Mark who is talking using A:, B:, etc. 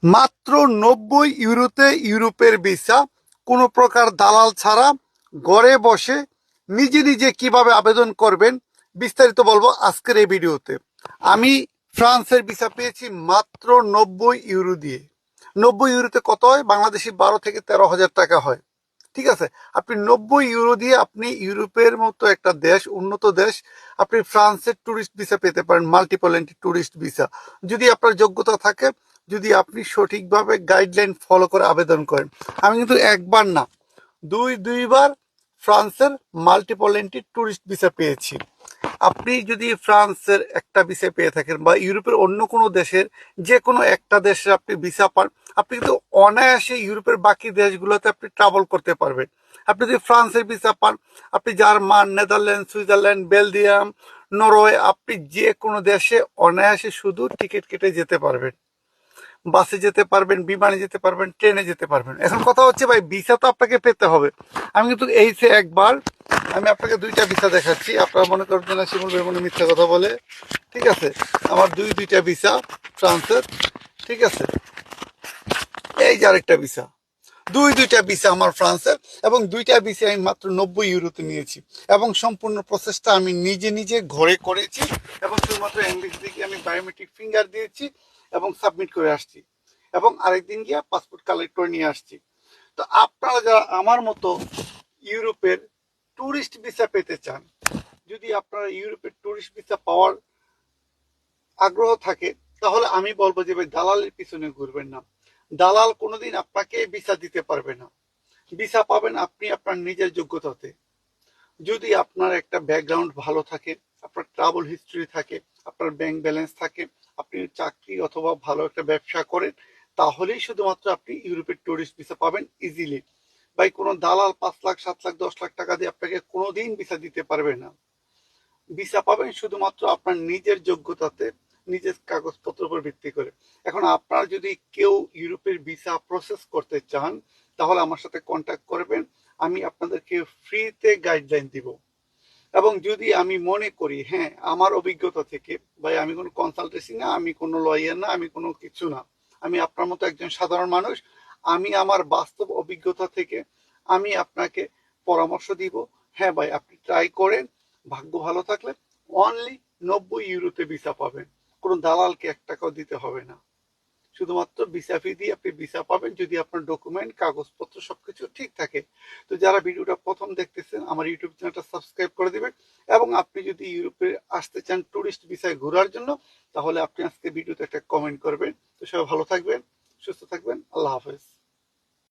A: মাত্র 90 ইউরোতে ইউরোপের ভিসা, কোনো প্রকার দালাল ছাড়া, ঘরে বসে নিজে নিজে কিভাবে আবেদন করবেন বিস্তারিত বলবো আজকের এই ভিডিওতে। আমি ফ্রান্সের ভিসা পেয়েছি মাত্র 90 ইউরো দিয়ে। 90 ইউরোতে কত হয়? বাংলাদেশি 12 থেকে 13 হাজার টাকা হয়। ঠিক আছে, আপনি 90 ইউরো দিয়ে আপনি ইউরোপের মতো একটা দেশ, উন্নত দেশ, আপনি ফ্রান্সের ট্যুরিস্ট ভিসা পেতে পারেন, মাল্টিপল এন্ট্রি ট্যুরিস্ট ভিসা, যদি আপনার যোগ্যতা থাকে, যদি আপনি সঠিকভাবে গাইডলাইন ফলো করে আবেদন করেন। আমি কিন্তু একবার না, দুইবার ফ্রান্সের মাল্টিপল এন্ট্রি ট্যুরিস্ট ভিসা পেয়েছি। আপনি যদি ফ্রান্সের একটা ভিসা পেয়ে থাকেন বা ইউরোপের অন্য কোনো দেশের যে কোনো একটা দেশের আপনি ভিসা পান, আপনি কিন্তু অনায়াসে ইউরোপের বাকি দেশগুলোতে আপনি ট্রাভেল করতে পারবেন। আপনি যদি ফ্রান্সের ভিসা পান, আপনি German, Netherland, Switzerland, Belgium, Norway, আপনি যে কোনো দেশে অনায়াসে শুধু টিকিট কেটে যেতে পারবেন। বাসে যেতে পারবেন, বিমানে যেতে পারবেন, ট্রেনে যেতে পারবেন। এখন কথা হচ্ছে ভাই, ভিসা তো আপনাকে পেতে হবে। আমি কিন্তু এই যে একবার আমি আপনাকে দুইটা ভিসা দেখাচ্ছি, আপনারা মনে করবেন না শিমুল ভাই মনে মিথ্যা কথা বলে। ঠিক আছে, আমার দুইটা ভিসা ফ্রান্সের। ঠিক আছে, এই যে আরেকটা ভিসা, দুইটা ভিসা আমার ফ্রান্সের, এবং দুইটা ভিসা আমি মাত্র 90 ইউরোতে নিয়েছি, এবং সম্পূর্ণ প্রসেসটা আমি নিজে নিজে ঘরে করেছি, এবং শুধুমাত্র এমবিসি থেকে আমি বায়োমেট্রিক ফিঙ্গার দিয়েছি এবং সাবমিট করে আসছি, এবং আরেকদিন গিয়ে পাসপোর্ট কালেক্ট করে নিয়ে আসছি। তো আপনারা যারা আমার মতো ইউরোপের ট্যুরিস্ট ভিসা পেতে চান, যদি আপনারা ইউরোপের ট্যুরিস্ট ভিসা পাওয়ার আগ্রহ থাকে, তাহলে আমি বলবো যে ভাই দালালের পিছনে ঘুরবেন না। দালাল কোনোদিন আপনাকে ভিসা দিতে পারবে না। ভিসা পাবেন আপনি আপনার নিজের যোগ্যতাতে। যদি আপনার একটা ব্যাকগ্রাউন্ড ভালো থাকে, আপনার ট্রাভেল হিস্ট্রি থাকে, আপনার ব্যাংক ব্যালেন্স থাকে, আপনি চাকরি অথবা ভালো একটা ব্যবসা করেন, তাহলেই শুধুমাত্র আপনি ইউরোপের ট্যুরিস্ট ভিসা পাবেন ইজিলি। ভাই কোনো দালাল 5 লাখ, 7 লাখ, 10 লাখ টাকা দিয়ে আপনাকে কোনোদিন ভিসা দিতে পারবে না। ভিসা পাবেন শুধুমাত্র আপনার নিজের যোগ্যতাতে, নিজের কাগজপত্রের উপর ভিত্তি করে। এখন আপনারা যদি কেউ ইউরোপের ভিসা প্রসেস করতে চান, তাহলে আমার সাথে কন্ট্যাক্ট করবেন। আমি আপনাদেরকে ফ্রিতে গাইডলাইন দিব। এবং যদি আমি মনে করি, হ্যাঁ, আমার অভিজ্ঞতা থেকে, ভাই আমি কোনো কনসালটেন্সি না, আমি কোনো লয়ার না, আমি কোনো কিছু না, আমি আপনার মতো একজন সাধারণ মানুষ, আমি আমার বাস্তব অভিজ্ঞতা থেকে আমি আপনাকে পরামর্শ দিব। হ্যাঁ ভাই, আপনি ট্রাই করেন, ভাগ্য ভালো থাকলে অনলি 90 ইউরোতে ভিসা পাবেন। কোনো দালালকে 1 টাকাও দিতে হবে না। শুধুমাত্র ভিসা ফি দিয়ে আপনি ভিসা পাবেন, যদি আপনার ডকুমেন্ট, কাগজপত্র সবকিছু ঠিক থাকে। তো যারা ভিডিওটা প্রথম দেখতেছেন, আমার ইউটিউব চ্যানেলটা সাবস্ক্রাইব করে দিবেন। এবং আপনি যদি ইউরোপে আসতে চান ট্যুরিস্ট ভিসায় ঘোরার জন্য, তাহলে আপনি আজকে ভিডিওতে একটা কমেন্ট করবেন। তো সবাই ভালো থাকবেন, সুস্থ থাকবেন, আল্লাহ হাফেজ।